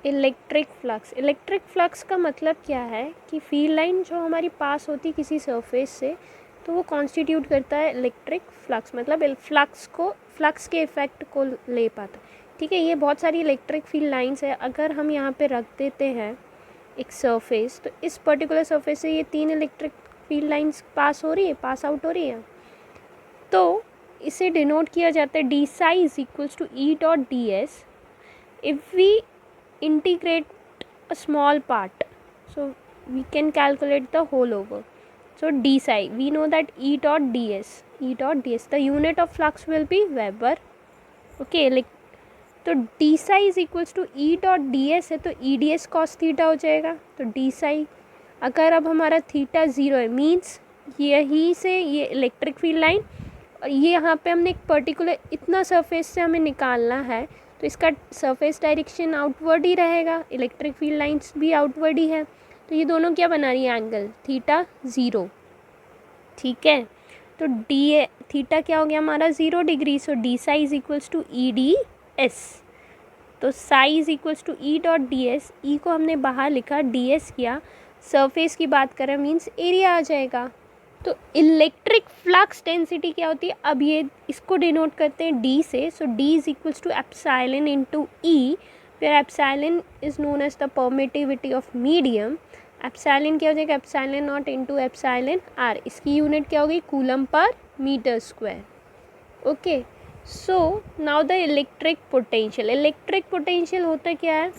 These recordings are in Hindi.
इलेक्ट्रिक फ्लक्स का मतलब क्या है कि फील्ड लाइन जो हमारी पास होती है किसी सरफेस से, तो वो कॉन्स्टिट्यूट करता है इलेक्ट्रिक फ्लक्स, मतलब फ्लक्स के इफ़ेक्ट को ले पाता है। ठीक है, ये बहुत सारी इलेक्ट्रिक फील्ड लाइंस है। अगर हम यहाँ पे रख देते हैं एक सरफेस, तो इस पर्टिकुलर सरफेस से ये 3 electric field lines pass out हो रही है, तो इसे डिनोट किया जाता है D psi is equals to E dot D S if we integrate a small part, so we can calculate the whole over. So d psi, we know that e dot ds, the unit of flux will be Weber. Okay, like तो d psi is equals to e dot ds है, तो e ds cos थीटा हो जाएगा। तो d psi, अगर अब हमारा थीटा 0 है, मीन्स यहीं से ये इलेक्ट्रिक फील्ड लाइन, ये यहाँ पे हमने एक पर्टिकुलर इतना सरफेस से हमें निकालना है, तो इसका सरफेस डायरेक्शन आउटवर्ड ही रहेगा, इलेक्ट्रिक फील्ड लाइंस भी आउटवर्ड ही है, तो ये दोनों क्या बना रही है, एंगल थीटा 0। ठीक है, तो डी थीटा क्या हो गया हमारा 0 degree, so D psi is equals to E D S. तो psi is equals to E dot D S, E को हमने बाहर लिखा, डी एस किया, सरफेस की बात करें मीन्स एरिया आ जाएगा। तो इलेक्ट्रिक फ्लक्स डेंसिटी क्या होती है, अब ये इसको डिनोट करते हैं डी से, so D is equals to epsilon into E, where epsilon is known as the permittivity of medium. Epsilon क्या हो जाएगा, epsilon naught into epsilon R, इसकी यूनिट क्या होगी, coulomb per metre square. Okay, so now the electric potential होता क्या है,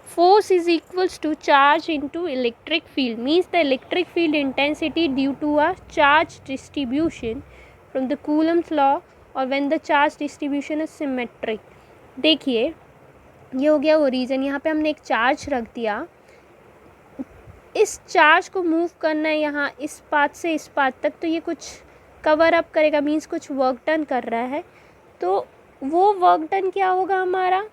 force is equals to charge into electric field, means the electric field intensity due to a charge distribution from the Coulomb's law or when the charge distribution is symmetric। देखिए ये हो गया ओरिजिन, यहाँ पे हमने एक चार्ज रख दिया, इस चार्ज को मूव करना है यहाँ इस पाथ से इस पाथ तक, तो ये कुछ कवर अप करेगा, मीन्स कुछ वर्क डन कर रहा है। तो वो वर्क डन क्या होगा हमारा,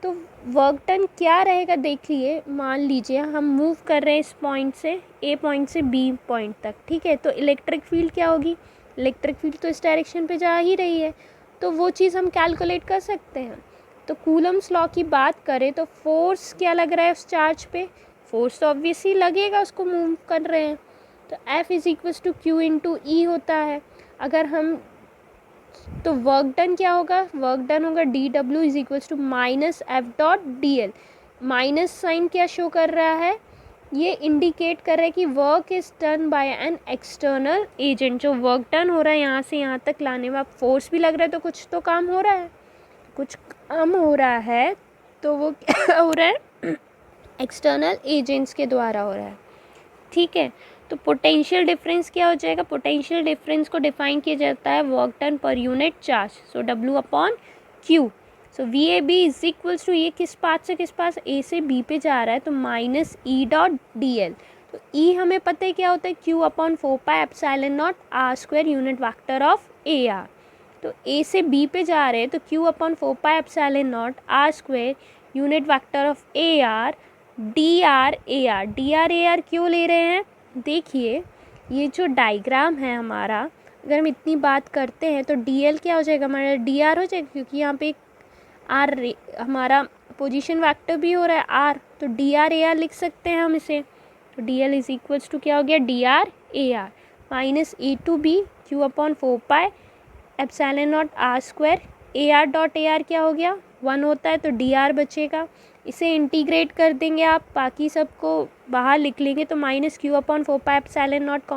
तो वर्क डन क्या रहेगा देखिए, मान लीजिए हम मूव कर रहे हैं इस पॉइंट से ए पॉइंट से बी पॉइंट तक, ठीक है, तो इलेक्ट्रिक फील्ड क्या होगी, इलेक्ट्रिक फील्ड तो इस डायरेक्शन पे जा ही रही है, तो वो चीज़ हम कैलकुलेट कर सकते हैं। तो कूलम्स लॉ की बात करें तो फोर्स क्या लग रहा है उस चार्ज पे, फोर्स तो ऑब्वियसली लगेगा, उसको मूव कर रहे हैं, तो F is equals to Q into E होता है। अगर हम तो वर्क डन क्या होगा, वर्क डन होगा D W is equals to minus F dot D L. Minus sign क्या शो कर रहा है, ये इंडिकेट कर रहा है कि work is done by an external agent. जो वर्क डन हो रहा है यहाँ से यहाँ तक लाने में, अब फोर्स भी लग रहा है, तो कुछ तो काम हो रहा है, कुछ काम हो रहा है, तो वो क्या हो रहा है, एक्सटर्नल एजेंट्स के द्वारा हो रहा है। ठीक है, तो पोटेंशियल डिफरेंस क्या हो जाएगा, पोटेंशियल डिफरेंस को डिफाइन किया जाता है work done per unit charge, so W upon Q. So V A B is equals to, ये किस पाथ से किस पास, ए से बी पे जा रहा है, तो minus E dot D L. तो ई हमें पता है क्या होता है, Q upon 4 pi epsilon naught R square unit vector of A R. तो ए से बी पे जा रहे हैं, तो Q upon 4 pi epsilon naught R square unit vector of A R D R A R क्यों ले रहे हैं, देखिए ये जो डायग्राम है हमारा, अगर हम इतनी बात करते हैं तो डी एल क्या हो जाएगा हमारा, डी आर हो जाएगा, क्योंकि यहाँ पे आर हमारा पोजीशन वेक्टर भी हो रहा है आर, तो डी आर ए आर लिख सकते हैं हम इसे। तो D L is equals to क्या हो गया, D R A R minus A to B Q upon 4 pi epsilon naught R square, A R dot A R क्या हो गया 1 होता है, तो डी आर बचेगा, इसे इंटीग्रेट कर देंगे आप, बाकी सबको बाहर लिख लेंगे, तो minus Q upon 4 pi epsilon naught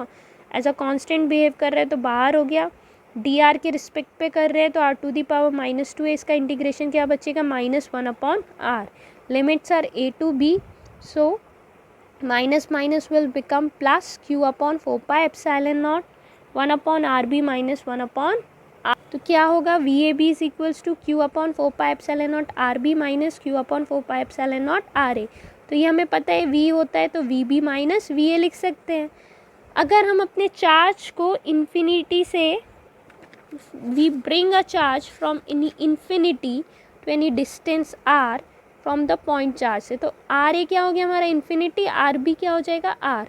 as a constant behave कर रहे हैं, तो बाहर हो गया, डी आर के रिस्पेक्ट पे कर रहे हैं, तो आर टू दी पावर -2 है, इसका इंटीग्रेशन क्या बचेगा, -1 upon R. Limits are A to B, so minus minus will become plus, Q upon 4 pi epsilon naught 1 upon R B minus 1 upon R, तो क्या होगा, V A B is equals to Q upon 4 pi epsilon naught R B minus Q upon 4 pi epsilon naught R A. तो ये हमें पता है वी होता है, तो V B minus V A लिख सकते हैं। अगर हम अपने चार्ज को इन्फिनिटी से, we bring a charge from infinity to any distance R from the point charge से, तो आर ए क्या हो गया हमारा इन्फिनिटी, आर बी क्या हो जाएगा आर,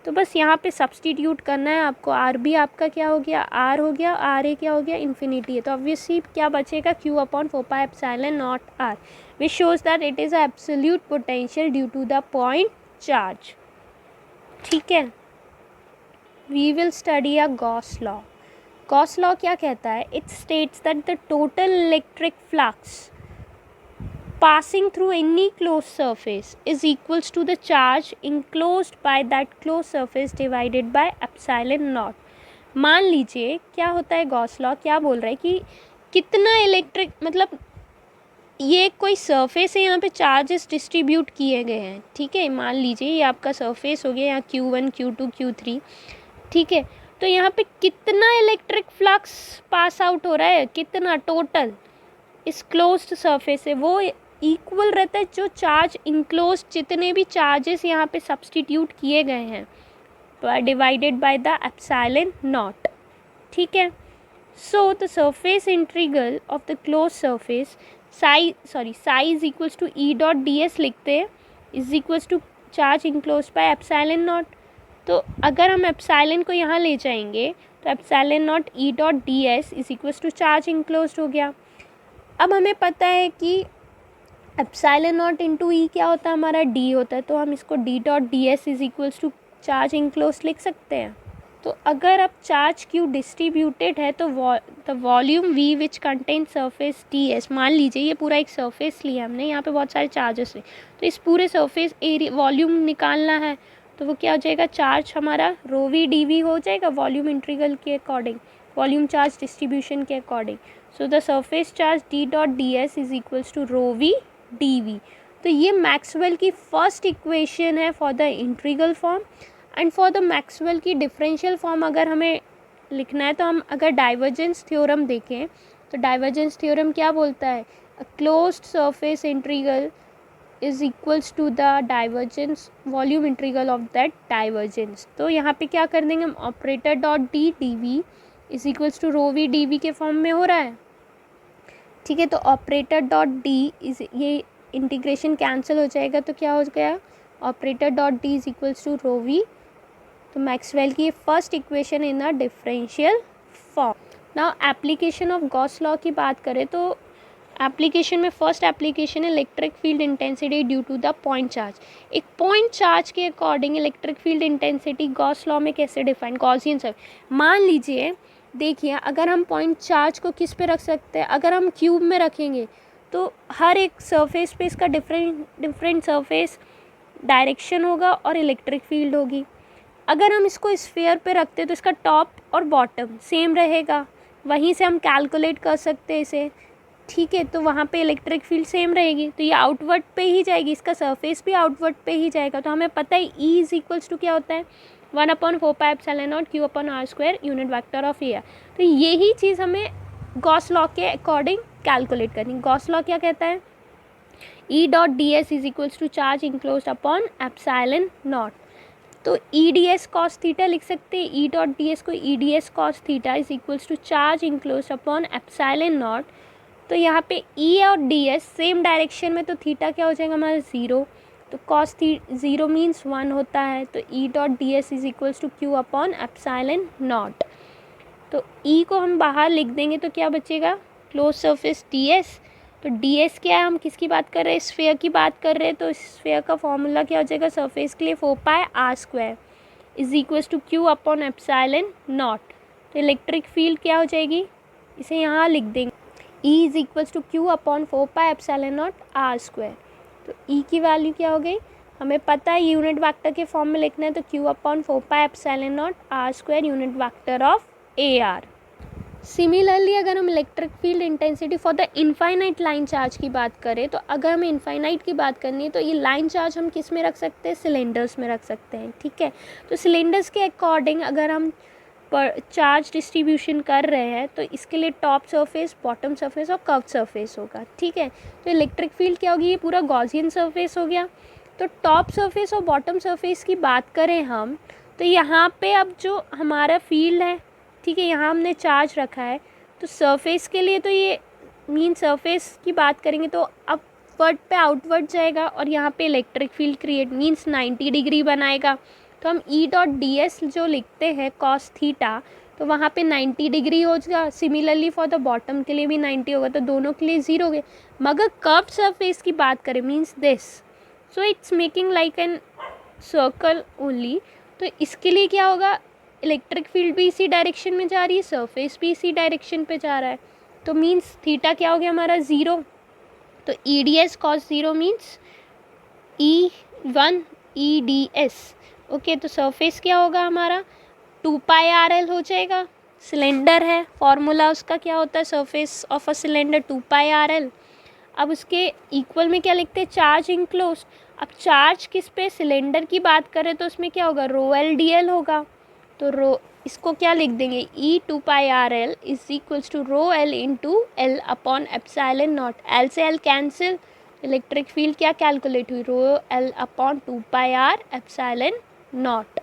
तो बस यहाँ पे सब्सटीट्यूट करना है आपको। आर बी आपका क्या हो गया, आर हो गया, आर ए क्या हो गया, इन्फिनिटी है। तो ऑब्वियसली क्या बचेगा, Q upon 4πε0 r, which shows that it is a absolute potential due to the point charge. ठीक है, we will study a Gauss law. Gauss law क्या कहता है, it states that the total electric flux passing through any closed surface is equals to the charge enclosed by that closed surface divided by epsilon naught। मान लीजिए क्या होता है, गॉस लॉ क्या बोल रहा है कि कितना इलेक्ट्रिक, मतलब ये कोई सरफेस है, यहाँ पे चार्जेस डिस्ट्रीब्यूट किए गए हैं। ठीक है, मान लीजिए ये आपका सरफेस हो गया, यहाँ Q1 Q2 Q3। ठीक है, तो यहाँ पे कितना इलेक्ट्रिक फ्लक्स पास आउट हो रहा है, कितना टोटल इस क्लोज्ड सरफेस है, वो इक्वल रहता है जो चार्ज इनक्लोज, जितने भी चार्जेस यहाँ पे सब्सटीट्यूट किए गए हैं divided by the epsilon naught. ठीक है, so the surface integral of the close surface psi equals to E dot D S लिखते हैं, is equals to charge enclose by epsilon naught. तो अगर हम एप्सिलॉन को यहाँ ले जाएंगे तो epsilon naught E dot D S is equals to charge enclose हो गया। अब हमें पता है कि एप्सिलॉन नॉट इंटू ई क्या होता है, हमारा डी होता है, तो हम इसको D dot D S is equals to charge enclose लिख सकते हैं। तो अगर अब चार्ज क्यू डिस्ट्रीब्यूटेड है तो the volume we which contain surface D S, मान लीजिए ये पूरा एक सरफेस लिया हमने, यहाँ पे बहुत सारे चार्जेस हैं, तो इस पूरे सरफेस एरिया वॉल्यूम निकालना है, तो वो क्या हो जाएगा, चार्ज हमारा रो वी डी वी हो जाएगा वॉल्यूम इंटीग्रल के अकॉर्डिंग, वॉल्यूम चार्ज डिस्ट्रीब्यूशन के according. So the surface charge D dot D S is equals to rho V D V. तो ये मैक्सवेल की फर्स्ट इक्वेशन है for the integral form. And for the Maxwell की डिफरेंशियल फॉर्म अगर हमें लिखना है, तो हम अगर डाइवर्जेंस थ्योरम देखें तो डाइवर्जेंस थ्योरम क्या बोलता है, a closed surface integral is equals to the divergence volume integral of that divergence. तो यहाँ पे क्या कर देंगे हम, operator dot D D V is equals to rho V D V के फॉर्म में हो रहा है। ठीक है, तो ऑपरेटर डॉट डी इज, ये इंटीग्रेशन कैंसिल हो जाएगा, तो क्या हो गया, operator dot D is equals to rho V. तो मैक्सवेल की first equation in a differential form. Now application of Gauss law की बात करें तो एप्लीकेशन में फर्स्ट एप्लीकेशन है electric field intensity due to the point charge. एक पॉइंट चार्ज के according electric field intensity Gauss law में कैसे डिफाइन, गॉसियन सब। मान लीजिए देखिए, अगर हम पॉइंट चार्ज को किस पे रख सकते हैं, अगर हम क्यूब में रखेंगे तो हर एक सरफेस पे इसका डिफरेंट सरफेस डायरेक्शन होगा और इलेक्ट्रिक फील्ड होगी। अगर हम इसको स्फीयर पे रखते हैं तो इसका टॉप और बॉटम सेम रहेगा, वहीं से हम कैलकुलेट कर सकते हैं इसे। ठीक है, तो वहाँ पे इलेक्ट्रिक फील्ड सेम रहेगी, तो ये आउटवर्ड पे ही जाएगी, इसका सरफेस भी आउटवर्ड पे ही जाएगा। तो हमें पता है ई इज इक्वल्स टू क्या होता है, 1/4πε0 Q/r² unit vector of air. तो यही चीज़ हमें गॉस लॉ के अकॉर्डिंग कैलकुलेट करनी। गॉस लॉ क्या कहता है, E dot D S is equals to charge enclosed upon epsilon naught. तो E D S cos theta लिख सकते हैं, ई डॉट डी एस को E D S cos theta is equals to charge enclosed upon epsilon naught. तो यहाँ पे ई और डी एस सेम डायरेक्शन में, तो थीटा क्या हो जाएगा हमारा 0, तो कॉस 0 मीन्स 1 होता है। तो E dot D S is equals to Q upon epsilon naught. तो ई को हम बाहर लिख देंगे तो क्या बचेगा, क्लोज सरफेस डी एस। तो डी एस क्या है, हम किसकी बात कर रहे हैं, स्फीयर की बात कर रहे हैं, तो स्फीयर का फॉर्मूला क्या हो जाएगा सरफेस के लिए, 4πr² is equals to Q upon epsilon naught. तो इलेक्ट्रिक फील्ड क्या हो जाएगी, इसे यहाँ लिख देंगे, E is equals to Q upon 4πε0 r²। तो E की वैल्यू क्या हो गई, हमें पता है यूनिट वेक्टर के फॉर्म में लिखना है, तो Q upon 4πε0 r² unit vector of A R. Similarly अगर हम electric field intensity for the infinite line charge की बात करें, तो अगर हमें इनफाइनाइट की बात करनी है तो ये लाइन चार्ज हम किस में रख सकते हैं, सिलेंडर्स में रख सकते हैं। ठीक है, तो सिलेंडर्स के अकॉर्डिंग अगर हम पर चार्ज डिस्ट्रीब्यूशन कर रहे हैं तो इसके लिए टॉप सरफेस, बॉटम सरफेस और कर्व सरफेस होगा। ठीक है, तो इलेक्ट्रिक फील्ड क्या होगी, ये पूरा गॉसियन सरफेस हो गया। तो टॉप सरफेस और बॉटम सरफेस की बात करें हम, तो यहाँ पे अब जो हमारा फील्ड है, ठीक है, यहाँ हमने चार्ज रखा है, तो सरफेस के लिए तो ये मीन सरफेस की बात करेंगे तो अपवर्ड पे आउटवर्ड जाएगा और यहाँ पे electric field create means 90 degree बनाएगा। तो हम ई डॉट डी एस जो लिखते हैं कॉस थीटा, तो वहाँ पे 90 डिग्री होगा। सिमिलरली फॉर द बॉटम के लिए भी 90 होगा, तो दोनों के लिए 0 हो गए। मगर कर्व्ड सरफेस की बात करें means this, so it's making like an circle only, तो इसके लिए क्या होगा, इलेक्ट्रिक फील्ड भी इसी डायरेक्शन में जा रही है, सरफेस भी इसी डायरेक्शन पे जा रहा है, तो मीन्स थीटा क्या हो गया हमारा 0। तो E D S cos 0 means E1 EDS। Okay, तो सरफेस क्या होगा हमारा 2πRL हो जाएगा। सिलेंडर है, फॉर्मूला उसका क्या होता है, surface of a cylinder 2πRL। अब उसके इक्वल में क्या लिखते हैं, चार्ज इनक्लोज। अब चार्ज किस पे, सिलेंडर की बात करें तो उसमें क्या होगा, ρLdL होगा। तो रो इसको क्या लिख देंगे, E2πRL is equals to ρL into L upon epsilon naught. L से L कैंसिल, इलेक्ट्रिक फील्ड क्या कैलकुलेट हुई, ρL upon 2πR epsilon not.